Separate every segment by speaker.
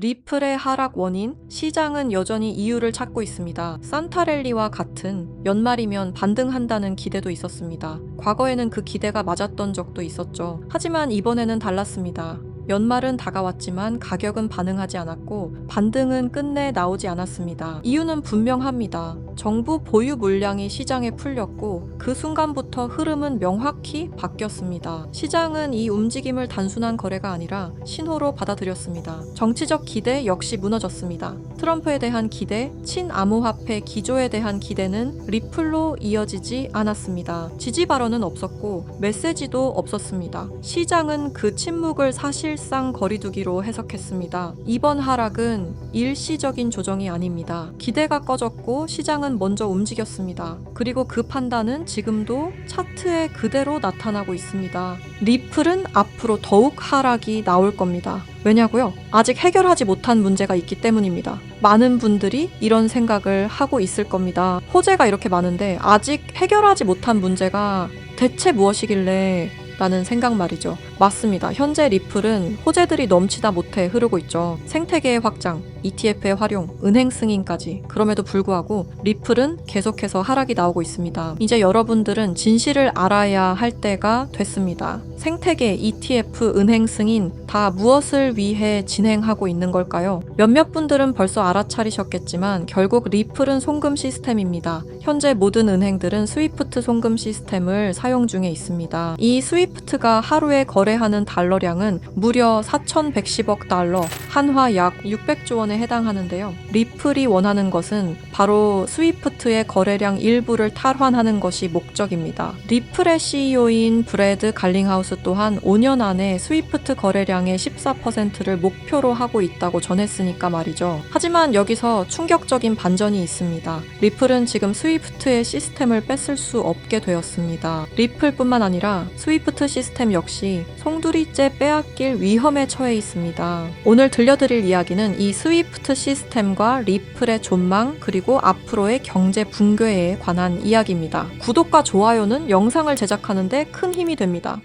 Speaker 1: 리플의 하락 원인, 시장은 여전히 이유를 찾고 있습니다. 산타랠리와 같은 연말이면 반등한다는 기대도 있었습니다. 과거에는 그 기대가 맞았던 적도 있었죠. 하지만 이번에는 달랐습니다. 연말은 다가왔지만 가격은 반응하지 않았고 반등은 끝내 나오지 않았습니다. 이유는 분명합니다. 정부 보유 물량이 시장에 풀렸고 그 순간부터 흐름은 명확히 바뀌었습니다. 시장은 이 움직임을 단순한 거래가 아니라 신호로 받아들였습니다. 정치적 기대 역시 무너졌습니다. 트럼프에 대한 기대, 친암호화폐 기조에 대한 기대는 리플로 이어지지 않았습니다. 지지 발언은 없었고 메시지도 없었습니다. 시장은 그 침묵을 사실상 거리두기로 해석했습니다. 이번 하락은 일시적인 조정이 아닙니다. 기대가 꺼졌고 시장은 먼저 움직였습니다. 그리고 그 판단은 지금도 차트에 그대로 나타나고 있습니다. 리플은 앞으로 더욱 하락이 나올 겁니다. 왜냐고요? 아직 해결하지 못한 문제가 있기 때문입니다. 많은 분들이 이런 생각을 하고 있을 겁니다. 호재가 이렇게 많은데 아직 해결하지 못한 문제가 대체 무엇이길래 라는 생각 말이죠. 맞습니다. 현재 리플은 호재들이 넘치다 못해 흐르고 있죠. 생태계의 확장, ETF의 활용, 은행 승인까지. 그럼에도 불구하고 리플은 계속해서 하락이 나오고 있습니다. 이제 여러분들은 진실을 알아야 할 때가 됐습니다. 생태계, ETF, 은행 승인 다 무엇을 위해 진행하고 있는 걸까요? 몇몇 분들은 벌써 알아차리셨겠지만 결국 리플은 송금 시스템입니다. 현재 모든 은행들은 스위프트 송금 시스템을 사용 중에 있습니다. 이 스위프트가 하루에 거래하는 달러량은 무려 4,110억 달러, 한화 약 600조 원에 해당하는데요. 리플이 원하는 것은 바로 스위프트의 거래량 일부를 탈환하는 것이 목적입니다. 리플의 CEO인 브래드 갈링하우스 또한 5년 안에 스위프트 거래량의 14%를 목표로 하고 있다고 전했으니까 말이죠. 하지만 여기서 충격적인 반전이 있습니다. 리플은 지금 스위프트의 시스템을 뺏을 수 없게 되었습니다. 리플뿐만 아니라 스위프트 시스템 역시 송두리째 빼앗길 위험에 처해 있습니다. 오늘 들려드릴 이야기는 이 스위프트 시스템과 리플의 존망 그리고 앞으로의 경제 붕괴에 관한 이야기입니다. 구독과 좋아요는 영상을 제작하는데 큰 힘이 됩니다.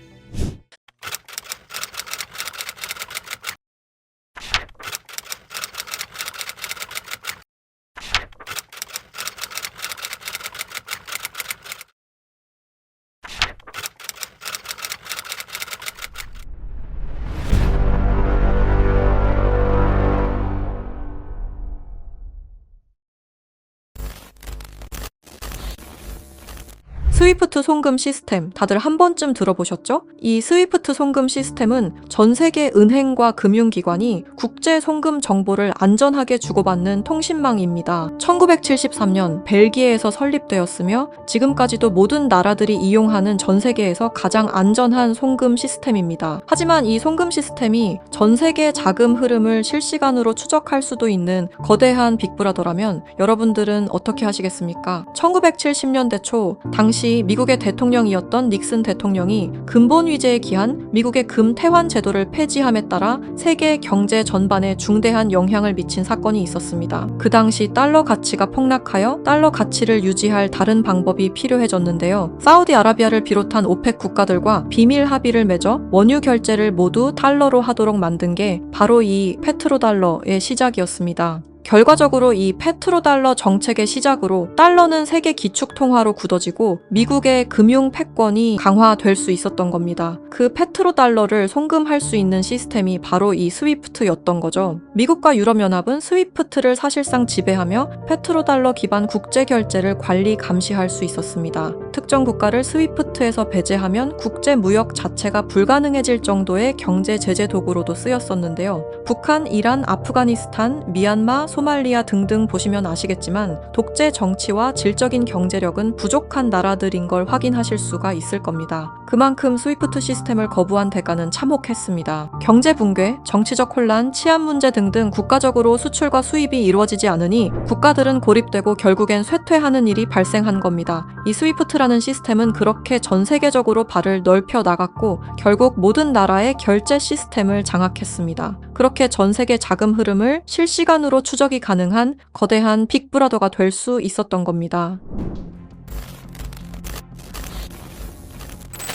Speaker 1: 스위프트 송금 시스템 다들 한 번쯤 들어보셨죠? 이 스위프트 송금 시스템은 전 세계 은행과 금융기관이 국제 송금 정보를 안전하게 주고받는 통신망입니다. 1973년 벨기에에서 설립되었으며 지금까지도 모든 나라들이 이용하는 전 세계에서 가장 안전한 송금 시스템입니다. 하지만 이 송금 시스템이 전 세계 자금 흐름을 실시간으로 추적할 수도 있는 거대한 빅브라더라면 여러분들은 어떻게 하시겠습니까? 1970년대 초 당시 미국의 대통령이었던 닉슨 대통령이 근본 위제에 기한 미국의 금태환 제도를 폐지함에 따라 세계 경제 전반에 중대한 영향을 미친 사건이 있었습니다. 그 당시 달러 가치가 폭락하여 달러 가치를 유지할 다른 방법이 필요해졌는데요. 사우디아라비아를 비롯한 오펙 국가들과 비밀 합의를 맺어 원유 결제를 모두 달러로 하도록 만든 게 바로 이 페트로달러의 시작이었습니다. 결과적으로 이 페트로달러 정책의 시작으로 달러는 세계 기축통화로 굳어지고 미국의 금융 패권이 강화될 수 있었던 겁니다. 그 페트로달러를 송금할 수 있는 시스템이 바로 이 스위프트였던 거죠. 미국과 유럽연합은 스위프트를 사실상 지배하며 페트로달러 기반 국제결제를 관리 감시할 수 있었습니다. 특정 국가를 스위프트에서 배제하면 국제무역 자체가 불가능해질 정도의 경제 제재 도구로도 쓰였었는데요. 북한, 이란, 아프가니스탄, 미얀마, 소말리아 등등 보시면 아시겠지만 독재 정치와 질적인 경제력은 부족한 나라들인 걸 확인하실 수가 있을 겁니다. 그만큼 스위프트 시스템을 거부한 대가는 참혹했습니다. 경제 붕괴, 정치적 혼란, 치안 문제 등등 국가적으로 수출과 수입이 이루어지지 않으니 국가들은 고립되고 결국엔 쇠퇴하는 일이 발생한 겁니다. 이 스위프트라는 시스템은 그렇게 전 세계적으로 발을 넓혀 나갔고 결국 모든 나라의 결제 시스템을 장악했습니다. 그렇게 전 세계 자금 흐름을 실시간으로 추적이 가능한 거대한 빅브라더가 될 수 있었던 겁니다.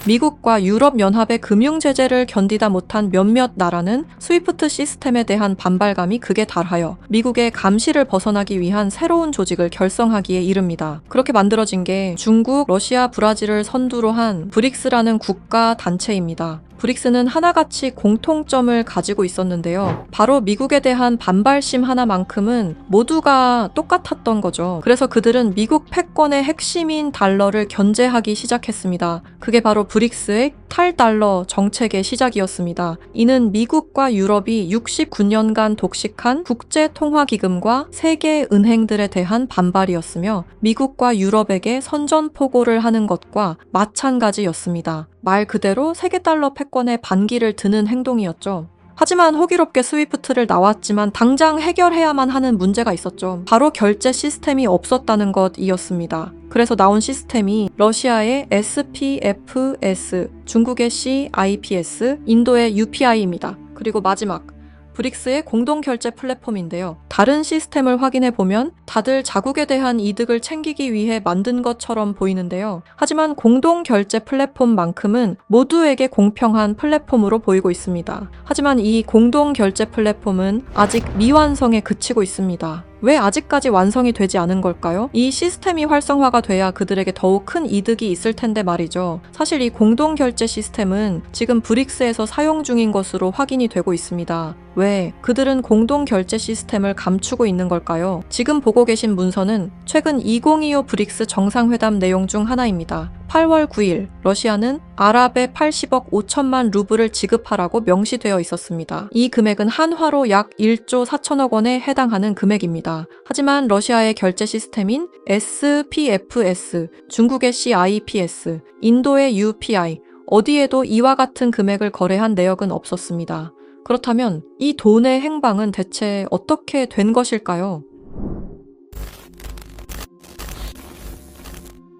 Speaker 1: 미국과 유럽연합의 금융 제재를 견디다 못한 몇몇 나라는 스위프트 시스템에 대한 반발감이 극에 달하여 미국의 감시를 벗어나기 위한 새로운 조직을 결성하기에 이릅니다. 그렇게 만들어진 게 중국, 러시아, 브라질을 선두로 한 브릭스라는 국가 단체입니다. 브릭스는 하나같이 공통점을 가지고 있었는데요. 바로 미국에 대한 반발심 하나만큼은 모두가 똑같았던 거죠. 그래서 그들은 미국 패권의 핵심인 달러를 견제하기 시작했습니다. 그게 바로 브릭스의 탈달러 정책의 시작이었습니다. 이는 미국과 유럽이 69년간 독식한 국제통화기금과 세계 은행들에 대한 반발이었으며 미국과 유럽에게 선전포고를 하는 것과 마찬가지였습니다. 말 그대로 세계 달러 패권에 반기를 드는 행동이었죠. 하지만 호기롭게 스위프트를 나왔지만 당장 해결해야만 하는 문제가 있었죠. 바로 결제 시스템이 없었다는 것이었습니다. 그래서 나온 시스템이 러시아의 SPFS, 중국의 CIPS, 인도의 UPI입니다. 그리고 마지막 브릭스의 공동결제 플랫폼인데요. 다른 시스템을 확인해 보면 다들 자국에 대한 이득을 챙기기 위해 만든 것처럼 보이는데요. 하지만 공동결제 플랫폼만큼은 모두에게 공평한 플랫폼으로 보이고 있습니다. 하지만 이 공동결제 플랫폼은 아직 미완성에 그치고 있습니다. 왜 아직까지 완성이 되지 않은 걸까요? 이 시스템이 활성화가 돼야 그들에게 더욱 큰 이득이 있을 텐데 말이죠. 사실 이 공동결제 시스템은 지금 브릭스에서 사용 중인 것으로 확인이 되고 있습니다. 왜? 그들은 공동결제 시스템을 감추고 있는 걸까요? 지금 보고 계신 문서는 최근 2025 브릭스 정상회담 내용 중 하나입니다. 8월 9일 러시아는 아랍에 80억 5천만 루블을 지급하라고 명시되어 있었습니다. 이 금액은 한화로 약 1조 4천억 원에 해당하는 금액입니다. 하지만 러시아의 결제 시스템인 SPFS, 중국의 CIPS, 인도의 UPI, 어디에도 이와 같은 금액을 거래한 내역은 없었습니다. 그렇다면 이 돈의 행방은 대체 어떻게 된 것일까요?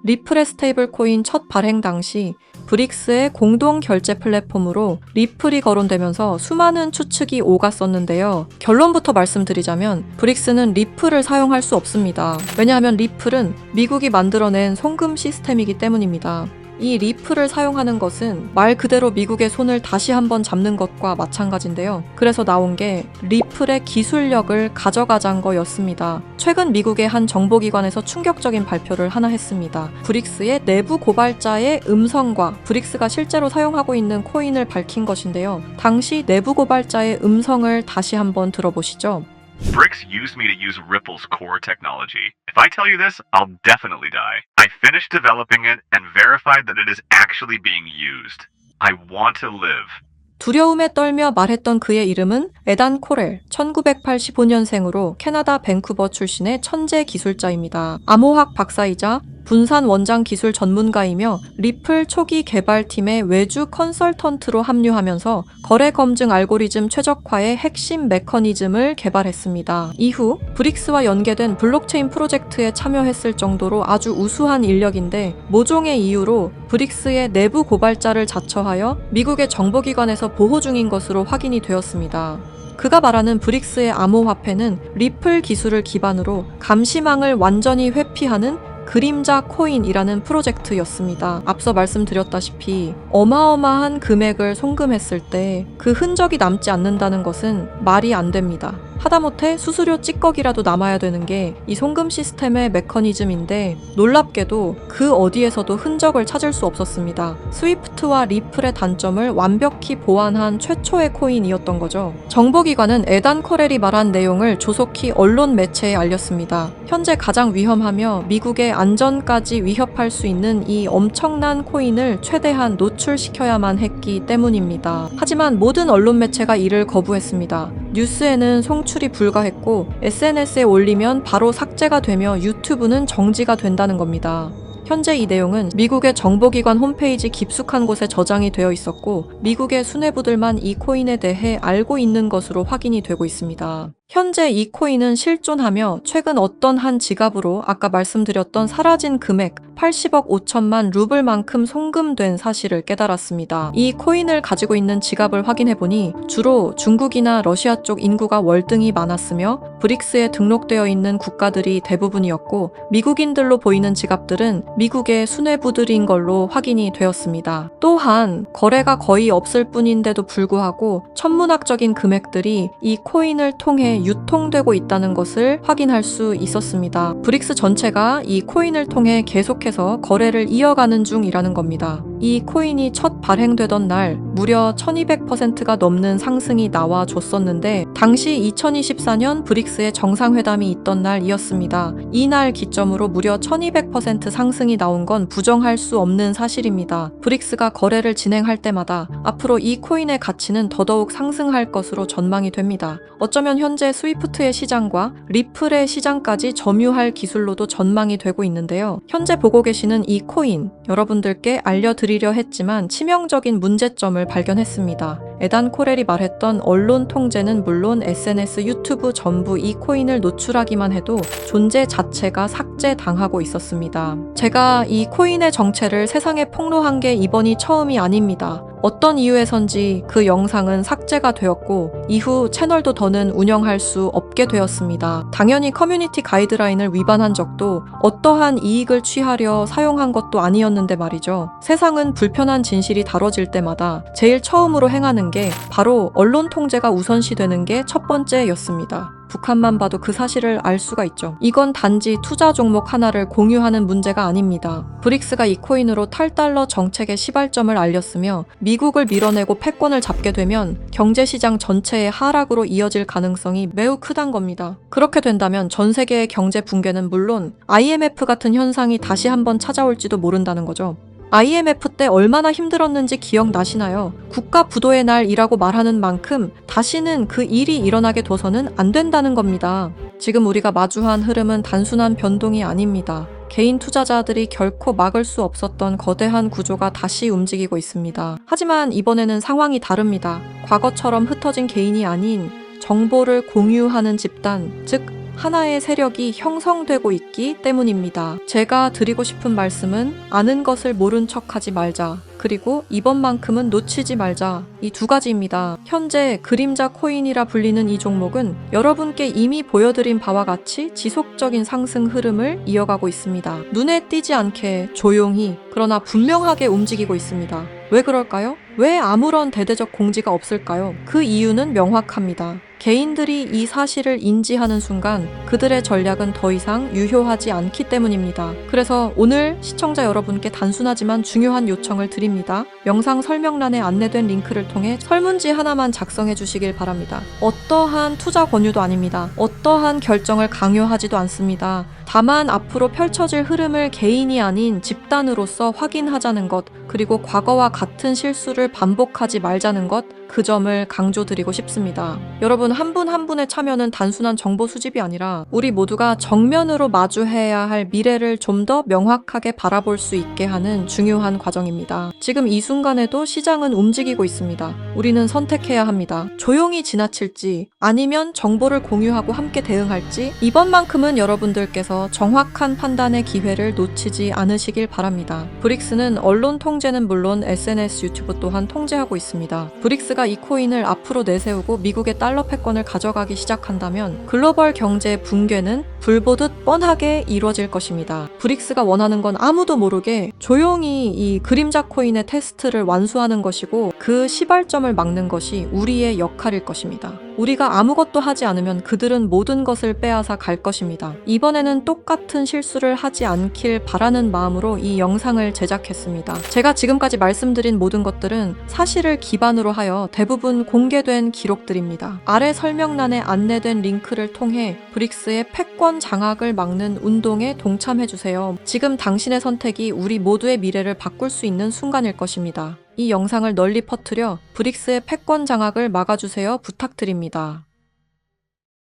Speaker 1: 리플의 스테이블 코인 첫 발행 당시 브릭스의 공동 결제 플랫폼으로 리플이 거론되면서 수많은 추측이 오갔었는데요. 결론부터 말씀드리자면 브릭스는 리플을 사용할 수 없습니다. 왜냐하면 리플은 미국이 만들어낸 송금 시스템이기 때문입니다. 이 리플을 사용하는 것은 말 그대로 미국의 손을 다시 한번 잡는 것과 마찬가지인데요. 그래서 나온 게 리플의 기술력을 가져가자는 거였습니다. 최근 미국의 한 정보기관에서 충격적인 발표를 하나 했습니다. 브릭스의 내부 고발자의 음성과 브릭스가 실제로 사용하고 있는 코인을 밝힌 것인데요. 당시 내부 고발자의 음성을 다시 한번 들어보시죠.
Speaker 2: Bricks used me to use Ripple's core technology. If I tell you this, I'll definitely die. I finished developing it and verified that it is actually being used. I want to live.
Speaker 1: 두려움에 떨며 말했던 그의 이름은 에단 코렐, 1985년생으로 캐나다 밴쿠버 출신의 천재 기술자입니다. 암호학 박사이자 분산 원장 기술 전문가이며 리플 초기 개발팀의 외주 컨설턴트로 합류하면서 거래 검증 알고리즘 최적화의 핵심 메커니즘을 개발했습니다. 이후 브릭스와 연계된 블록체인 프로젝트에 참여했을 정도로 아주 우수한 인력인데 모종의 이유로 브릭스의 내부 고발자를 자처하여 미국의 정보기관에서 보호 중인 것으로 확인이 되었습니다. 그가 말하는 브릭스의 암호화폐는 리플 기술을 기반으로 감시망을 완전히 회피하는 그림자 코인이라는 프로젝트였습니다. 앞서 말씀드렸다시피 어마어마한 금액을 송금했을 때 그 흔적이 남지 않는다는 것은 말이 안 됩니다. 하다못해 수수료 찌꺼기라도 남아야 되는 게 이 송금 시스템의 메커니즘인데 놀랍게도 그 어디에서도 흔적을 찾을 수 없었습니다. 스위프트와 리플의 단점을 완벽히 보완한 최초의 코인이었던 거죠. 정보기관은 에단 코렐이 말한 내용을 조속히 언론 매체에 알렸습니다. 현재 가장 위험하며 미국의 안전까지 위협할 수 있는 이 엄청난 코인을 최대한 노출시켜야만 했기 때문입니다. 하지만 모든 언론 매체가 이를 거부했습니다. 뉴스에는 송출이 불가했고 SNS에 올리면 바로 삭제가 되며 유튜브는 정지가 된다는 겁니다. 현재 이 내용은 미국의 정보기관 홈페이지 깊숙한 곳에 저장이 되어 있었고 미국의 수뇌부들만 이 코인에 대해 알고 있는 것으로 확인이 되고 있습니다. 현재 이 코인은 실존하며 최근 어떤 한 지갑으로 아까 말씀드렸던 사라진 금액 80억 5천만 루블만큼 송금된 사실을 깨달았습니다. 이 코인을 가지고 있는 지갑을 확인해보니 주로 중국이나 러시아 쪽 인구가 월등히 많았으며 브릭스에 등록되어 있는 국가들이 대부분이었고 미국인들로 보이는 지갑들은 미국의 수뇌부들인 걸로 확인이 되었습니다. 또한 거래가 거의 없을 뿐인데도 불구하고 천문학적인 금액들이 이 코인을 통해 유통되고 있다는 것을 확인할 수 있었습니다. 브릭스 전체가 이 코인을 통해 계속해서 거래를 이어가는 중이라는 겁니다. 이 코인이 첫 발행되던 날 무려 1200%가 넘는 상승이 나와줬었는데 당시 2024년 브릭스의 정상회담이 있던 날이었습니다. 이날 기점으로 무려 1200% 상승이 나온 건 부정할 수 없는 사실입니다. 브릭스가 거래를 진행할 때마다 앞으로 이 코인의 가치는 더더욱 상승할 것으로 전망이 됩니다. 어쩌면 현재 스위프트의 시장과 리플의 시장까지 점유할 기술로도 전망이 되고 있는데요. 현재 보고 계시는 이 코인, 여러분들께 알려드리려 했지만 치명적인 문제점을 발견했습니다. 에단 코렐이 말했던 언론 통제는 물론 SNS, 유튜브 전부 이 코인을 노출하기만 해도 존재 자체가 삭제당하고 있었습니다. 제가 이 코인의 정체를 세상에 폭로한 게 이번이 처음이 아닙니다. 어떤 이유에선지 그 영상은 삭제가 되었고 이후 채널도 더는 운영할 수 없게 되었습니다. 당연히 커뮤니티 가이드라인을 위반한 적도 어떠한 이익을 취하려 사용한 것도 아니었는데 말이죠. 세상은 불편한 진실이 다뤄질 때마다 제일 처음으로 행하는 게 바로 언론 통제가 우선시되는 게 첫 번째였습니다. 북한만 봐도 그 사실을 알 수가 있죠. 이건 단지 투자 종목 하나를 공유하는 문제가 아닙니다. 브릭스가 이 코인으로 탈달러 정책의 시발점을 알렸으며 미국을 밀어내고 패권을 잡게 되면 경제시장 전체의 하락으로 이어질 가능성이 매우 크단 겁니다. 그렇게 된다면 전 세계의 경제 붕괴는 물론 IMF 같은 현상이 다시 한번 찾아올지도 모른다는 거죠. IMF 때 얼마나 힘들었는지 기억나시나요? 국가 부도의 날이라고 말하는 만큼 다시는 그 일이 일어나게 둬서는 안 된다는 겁니다. 지금 우리가 마주한 흐름은 단순한 변동이 아닙니다. 개인 투자자들이 결코 막을 수 없었던 거대한 구조가 다시 움직이고 있습니다. 하지만 이번에는 상황이 다릅니다. 과거처럼 흩어진 개인이 아닌 정보를 공유하는 집단, 즉 하나의 세력이 형성되고 있기 때문입니다. 제가 드리고 싶은 말씀은 아는 것을 모른 척하지 말자. 그리고 이번만큼은 놓치지 말자. 이 두 가지입니다. 현재 그림자 코인이라 불리는 이 종목은 여러분께 이미 보여드린 바와 같이 지속적인 상승 흐름을 이어가고 있습니다. 눈에 띄지 않게 조용히 그러나 분명하게 움직이고 있습니다. 왜 그럴까요? 왜 아무런 대대적 공지가 없을까요? 그 이유는 명확합니다. 개인들이 이 사실을 인지하는 순간 그들의 전략은 더 이상 유효하지 않기 때문입니다. 그래서 오늘 시청자 여러분께 단순하지만 중요한 요청을 드립니다. 영상 설명란에 안내된 링크를 통해 설문지 하나만 작성해 주시길 바랍니다. 어떠한 투자 권유도 아닙니다. 어떠한 결정을 강요하지도 않습니다. 다만 앞으로 펼쳐질 흐름을 개인이 아닌 집단으로서 확인하자는 것, 그리고 과거와 같은 실수를 반복하지 말자는 것, 그 점을 강조드리고 싶습니다. 여러분 한 분 한 분의 참여는 단순한 정보 수집이 아니라 우리 모두가 정면으로 마주해야 할 미래를 좀 더 명확하게 바라볼 수 있게 하는 중요한 과정입니다. 지금 이 순간에도 시장은 움직이고 있습니다. 우리는 선택해야 합니다. 조용히 지나칠지 아니면 정보를 공유하고 함께 대응할지 이번만큼은 여러분들께서 정확한 판단의 기회를 놓치지 않으시길 바랍니다. 브릭스는 언론 통제는 물론 SNS, 유튜브 또한 통제하고 있습니다. 브릭스가 이 코인을 앞으로 내세우고 미국의 달러 패권을 가져가기 시작한다면 글로벌 경제 붕괴는 불보듯 뻔하게 이루어질 것입니다. 브릭스가 원하는 건 아무도 모르게 조용히 이 그림자 코인의 테스트를 완수하는 것이고 그 시발점을 막는 것이 우리의 역할일 것입니다. 우리가 아무것도 하지 않으면 그들은 모든 것을 빼앗아 갈 것입니다. 이번에는 똑같은 실수를 하지 않길 바라는 마음으로 이 영상을 제작했습니다. 제가 지금까지 말씀드린 모든 것들은 사실을 기반으로 하여 대부분 공개된 기록들입니다. 아래 설명란에 안내된 링크를 통해 브릭스의 패권 장악을 막는 운동에 동참해주세요. 지금 당신의 선택이 우리 모두의 미래를 바꿀 수 있는 순간일 것입니다. 이 영상을 널리 퍼뜨려 브릭스의 패권 장악을 막아주세요 부탁드립니다.